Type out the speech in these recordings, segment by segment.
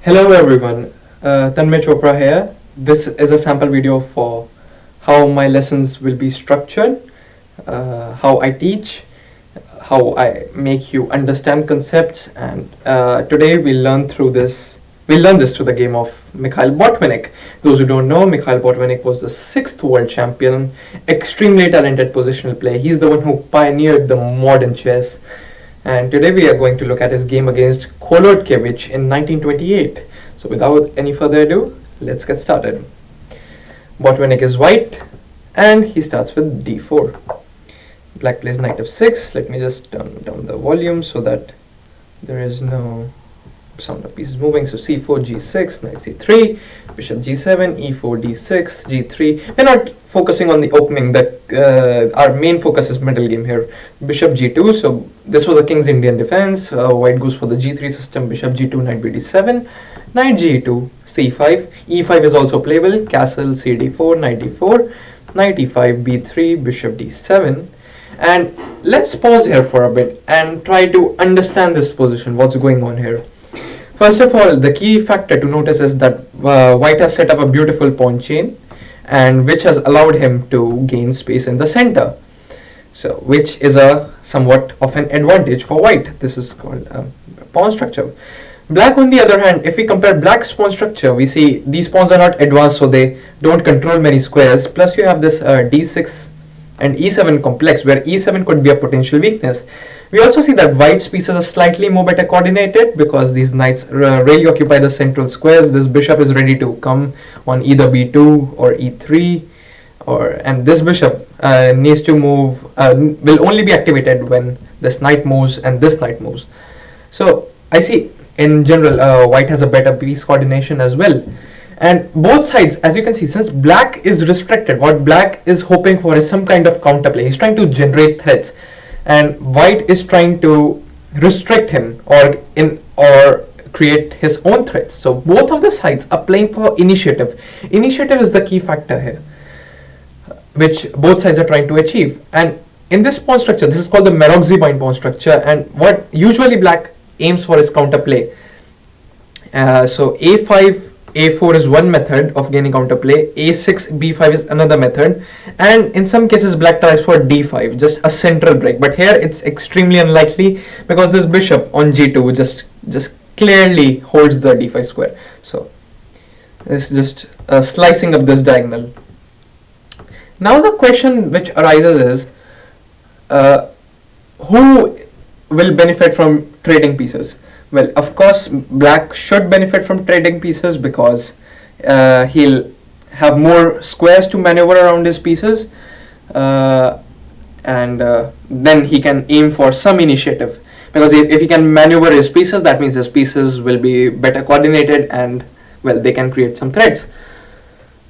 Hello everyone, Tanmay Chopra here. This is a sample video for how my lessons will be structured, how I teach, how I make you understand concepts, and today we'll learn this through the game of Mikhail Botvinnik. Those who don't know, Mikhail Botvinnik was the 6th world champion, extremely talented positional player. He's the one who pioneered the modern chess. And today we are going to look at his game against Kolotkevich in 1928. So without any further ado, let's get started. Botvinnik is white and he starts with d4. Black plays knight f6. Let me just turn down the volume so that there is no sound of pieces moving. So c4, g6, knight c3, bishop g7, e4, d6, g3. We're not focusing on the opening. That our main focus is middle game here. Bishop g2. So this was a King's Indian defense. White goes for the g3 system. Bishop g2, knight bd7, knight g2, c5. e5 is also playable. Castle, cd4, knight d4, knight e5, b3, bishop d7. And let's pause here for a bit and try to understand this position. What's going on here? First of all, the key factor to notice is that white has set up a beautiful pawn chain, and which has allowed him to gain space in the center. So, which is a somewhat of an advantage for white. This is called pawn structure. Black, on the other hand, if we compare black's pawn structure, we see these pawns are not advanced, so they don't control many squares. Plus, you have this d6 and e7 complex, where e7 could be a potential weakness. We also see that white's pieces are slightly more better coordinated because these knights really occupy the central squares. This bishop is ready to come on either b2 or e3, and this bishop needs to move, will only be activated when this knight moves and this knight moves. So I see in general white has a better piece coordination as well. And both sides, as you can see, since black is restricted, what black is hoping for is some kind of counterplay. He's trying to generate threats, and white is trying to restrict him or create his own threats. So both of the sides are playing for initiative. Initiative is the key factor here, which both sides are trying to achieve. And in this pawn structure, this is called the Maroczy-Bind pawn structure, and what usually black aims for is counterplay. So a5, a4 is one method of gaining counterplay, a6, b5 is another method, and in some cases black tries for d5, just a central break. But here it's extremely unlikely because this bishop on g2 just clearly holds the d5 square. So it's just slicing up this diagonal. Now the question which arises is, who will benefit from trading pieces? Well, of course, black should benefit from trading pieces because he'll have more squares to maneuver around his pieces, and then he can aim for some initiative. Because if he can maneuver his pieces, that means his pieces will be better coordinated and, well, they can create some threats.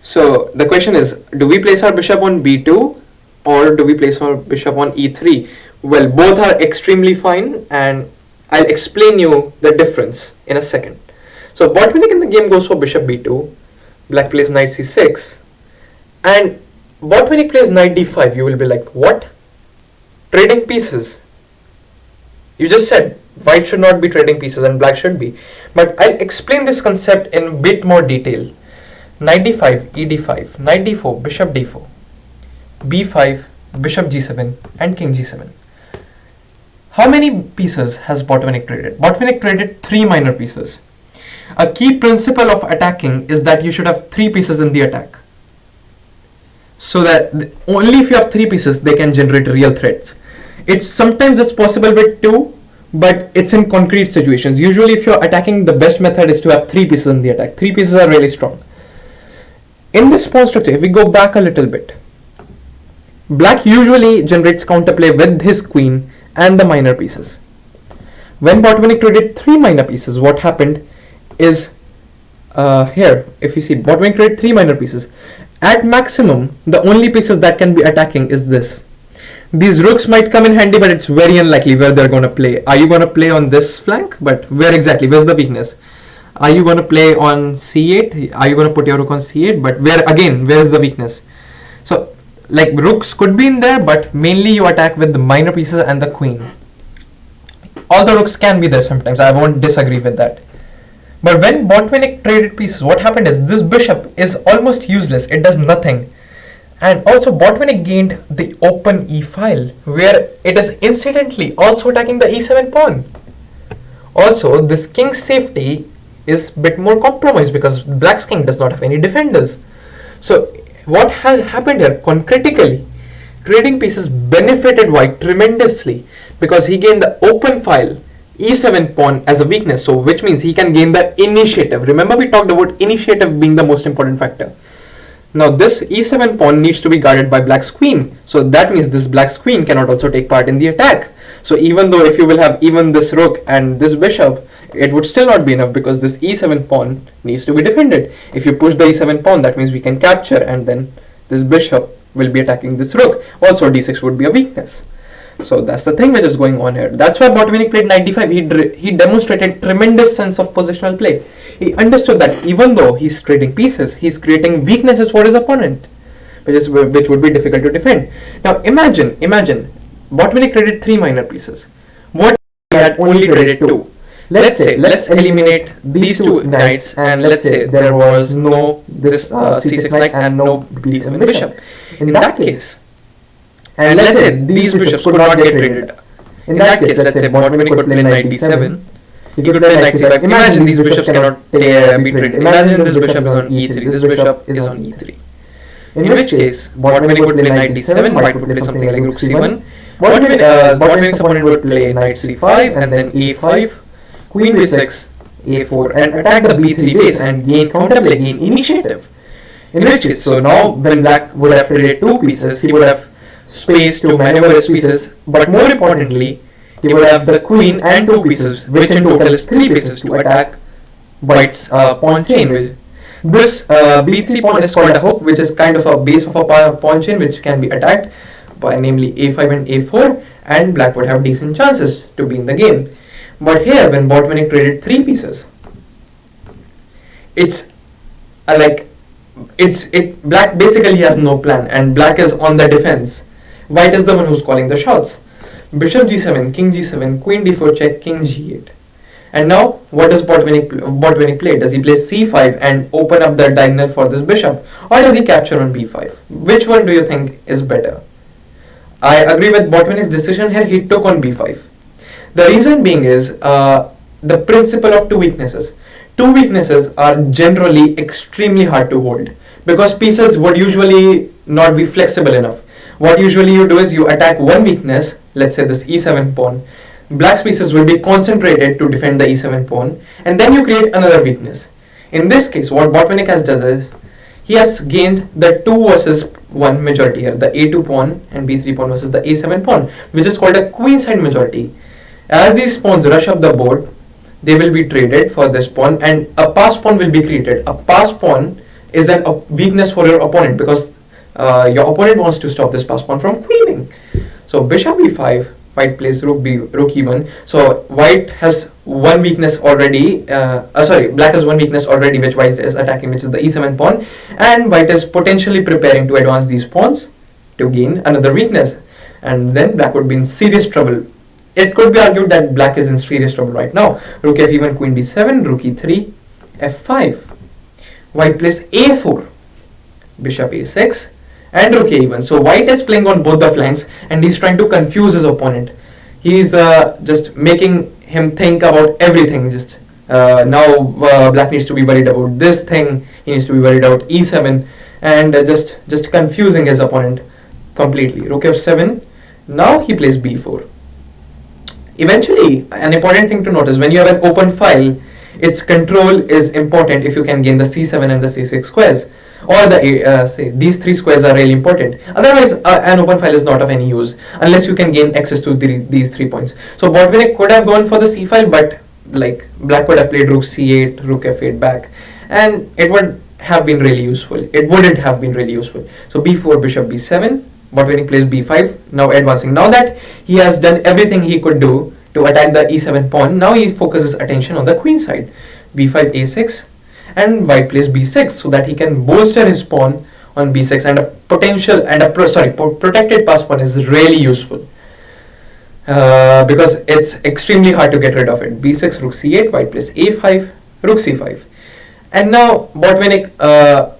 So the question is, do we place our bishop on b2 or do we place our bishop on e3? Well, both are extremely fine, and I'll explain you the difference in a second. So Botvinnik in the game goes for bishop b2, black plays knight c6, and Botvinnik plays knight d5. You will be like, what? Trading pieces? You just said white should not be trading pieces and black should be. But I'll explain this concept in a bit more detail. Knight d5, e d5, knight d4, bishop d4, b5, bishop g7, and king g7. How many pieces has Botvinnik traded? Botvinnik traded 3 minor pieces. A key principle of attacking is that you should have 3 pieces in the attack. So that only if you have 3 pieces, they can generate real threats. Sometimes it's possible with 2, but it's in concrete situations. Usually if you're attacking, the best method is to have 3 pieces in the attack. 3 pieces are really strong. In this pawn structure, if we go back a little bit, black usually generates counterplay with his queen and the minor pieces. When Botvinnik traded 3 minor pieces, what happened is, here, if you see, Botvinnik traded 3 minor pieces. At maximum, the only pieces that can be attacking is this. These rooks might come in handy, but it's very unlikely where they're going to play. Are you going to play on this flank? But where exactly? Where's the weakness? Are you going to play on c8? Are you going to put your rook on c8? But where's the weakness? So like rooks could be in there, but mainly you attack with the minor pieces and the queen. All the rooks can be there sometimes, I won't disagree with that. But when Botvinnik traded pieces, what happened is this bishop is almost useless. It does nothing. And also Botvinnik gained the open e file, where it is incidentally also attacking the e7 pawn. Also, this king's safety is a bit more compromised because black's king does not have any defenders. So what has happened here concretely? Trading pieces benefited white tremendously because he gained the open file e7 pawn as a weakness, so which means he can gain the initiative. Remember, we talked about initiative being the most important factor. Now this e7 pawn needs to be guarded by black's queen, so that means this black's queen cannot also take part in the attack. So even though if you will have even this rook and this bishop, it would still not be enough because this e7 pawn needs to be defended. If you push the e7 pawn, that means we can capture, and then this bishop will be attacking this rook. Also d6 would be a weakness. So that's the thing which is going on here. That's why Botvinnik played knight d5. He demonstrated tremendous sense of positional play. He understood that even though he's trading pieces, he's creating weaknesses for his opponent, which would be difficult to defend. Now imagine Botvinnik traded 3 minor pieces. What if he had only traded 2? Let's eliminate these 2 knights, and let's say there was no this c6 knight and no d7 bishop. In that case, and let's say these bishops could not get traded. In that case, let's say Botvinnik could play knight d7. He could play knight c5. Imagine these bishops cannot be traded. Imagine this bishop is on e3. This bishop is on e3. In which case, Botvinnik would play knight d7. White would play something like rook c1. Botvinnik's opponent would play knight c5 and then a5, queen b6, a4, and attack the b3 base and gain counterplay, gain initiative. In which case, so now when black would have traded 2 pieces, he would have space to maneuver his pieces, but more importantly, he would have the queen and 2 pieces, which in total is 3 pieces to attack white's pawn chain. This b3 pawn is called a hook, which is kind of a base of a pawn chain which can be attacked by namely a5 and a4, and black would have decent chances to be in the game. But here, when Botvinnik traded 3 pieces, black basically has no plan, and black is on the defense. White is the one who's calling the shots. Bishop g7, king g7, queen d4 check, king g8. And now, what does Botvinnik play? Does he play c5 and open up the diagonal for this bishop, or does he capture on b5? Which one do you think is better? I agree with Botvinnik's decision here. He took on b5. The reason being is the principle of 2 weaknesses. 2 weaknesses are generally extremely hard to hold because pieces would usually not be flexible enough. What usually you do is you attack one weakness, let's say this e7 pawn. Black's pieces will be concentrated to defend the e7 pawn, and then you create another weakness. In this case, what Botvinnik does is he has gained the 2 versus 1 majority here, the a2 pawn and b3 pawn versus the a7 pawn, which is called a queenside majority. As these pawns rush up the board, they will be traded for this pawn, and a pass pawn will be created. A pass pawn is a weakness for your opponent because your opponent wants to stop this pass pawn from queening. So bishop e5, white plays rook e1. So white has one weakness already. Black has one weakness already, which white is attacking, which is the e7 pawn, and white is potentially preparing to advance these pawns to gain another weakness, and then black would be in serious trouble. It could be argued that black is in serious trouble right now. Rook f1, queen b7, rook e3, f5. White plays a4, bishop a6, and rook a1. So white is playing on both the flanks, and he's trying to confuse his opponent. He's just making him think about everything. Now black needs to be worried about this thing. He needs to be worried about e7, and just confusing his opponent completely. Rook f7. Now he plays b4. Eventually, an important thing to notice, when you have an open file, its control is important if you can gain the c7 and the c6 squares, or these 3 squares are really important. Otherwise, an open file is not of any use unless you can gain access to these 3 points. So Botvinnik could have gone for the c file, but like black could have played rook c8, rook f8 back, and it would have been really useful. It wouldn't have been really useful. So b4, bishop b7. Botvinnik plays b5, now advancing. Now that he has done everything he could do to attack the e7 pawn, now he focuses attention on the queen side. b5, a6, and white plays b6 so that he can bolster his pawn on b6, and a protected pass pawn is really useful because it's extremely hard to get rid of it. b6, rook c8, white plays a5, rook c5. And now Botvinnik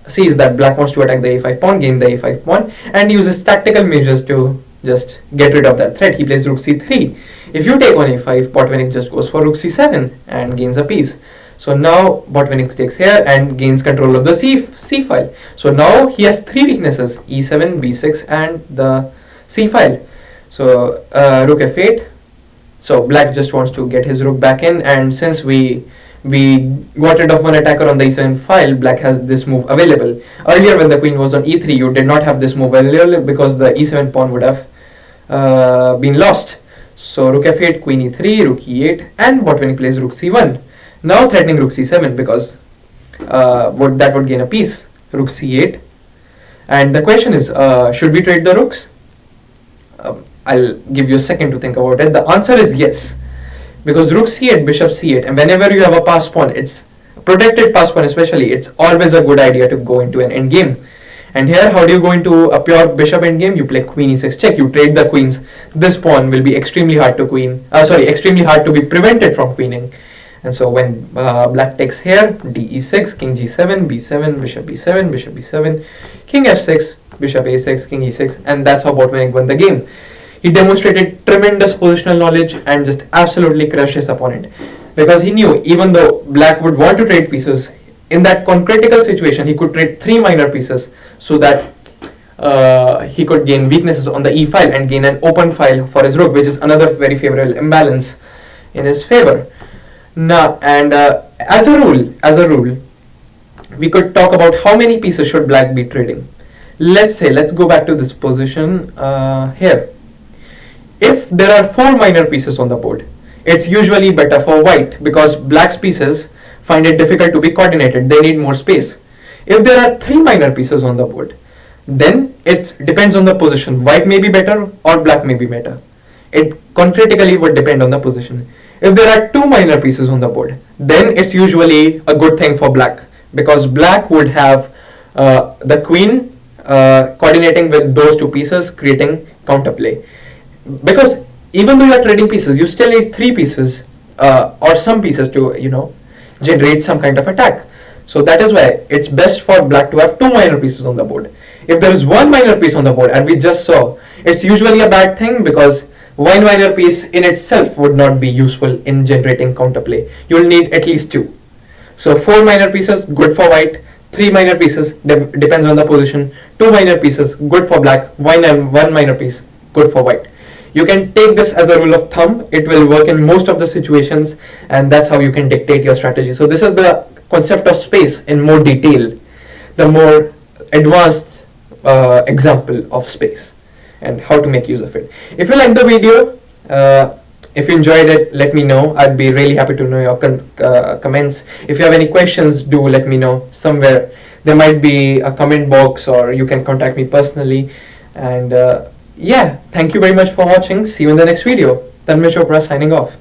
sees that black wants to attack the a5 pawn, gain the a5 pawn, and uses tactical measures to just get rid of that threat. He plays rook c3. If you take on a5, Botvinnik just goes for rook c7 and gains a piece. So now Botvinnik takes here and gains control of the c file. So now he has three weaknesses: e7, b6, and the c file. So rook f8. So black just wants to get his rook back in, and since we got rid of one attacker on the e7 file, black has this move available. Earlier when the queen was on e3, you did not have this move available because the e7 pawn would have been lost. So rook f8, queen e3, rook e8, and Botvinnik plays rook c1. Now threatening rook c7 because that would gain a piece. Rook c8. And the question is, should we trade the rooks? I'll give you a second to think about it. The answer is yes. Because rook c8, bishop c8, and whenever you have a pass pawn, it's protected pass pawn especially, it's always a good idea to go into an endgame. And here, how do you go into a pure bishop endgame? You play queen e6 check, you trade the queens. This pawn will be extremely hard to extremely hard to be prevented from queening. And so when black takes here, d e6, king g7, b7, bishop b7, bishop b7, king f6, bishop a6, king e6, and that's how Botvinnik won the game. He demonstrated tremendous positional knowledge and just absolutely crushed his opponent, because he knew even though black would want to trade pieces, in that critical situation he could trade three minor pieces so that he could gain weaknesses on the e file and gain an open file for his rook, which is another very favorable imbalance in his favor. Now, and as a rule, we could talk about how many pieces should black be trading. Let's go back to this position here. If there are four minor pieces on the board, it's usually better for white because black's pieces find it difficult to be coordinated. They need more space. If there are three minor pieces on the board, then it depends on the position. White may be better or black may be better. It concretely would depend on the position. If there are two minor pieces on the board, then it's usually a good thing for black because black would have the queen coordinating with those two pieces, creating counterplay. Because even though you are trading pieces, you still need three pieces or some pieces to generate some kind of attack. So that is why it's best for black to have two minor pieces on the board. If there is one minor piece on the board, and we just saw, it's usually a bad thing because one minor piece in itself would not be useful in generating counterplay. You'll need at least two. So four minor pieces, good for white. Three minor pieces, depends on the position. Two minor pieces, good for black. One minor piece, good for white. You can take this as a rule of thumb. It will work in most of the situations, and that's how you can dictate your strategy. So this is the concept of space in more detail, the more advanced example of space and how to make use of it. If you like the video, if you enjoyed it, let me know. I'd be really happy to know your comments. If you have any questions, do let me know somewhere. There might be a comment box, or you can contact me personally. And yeah, thank you very much for watching. See you in the next video. Tanmay Chopra signing off.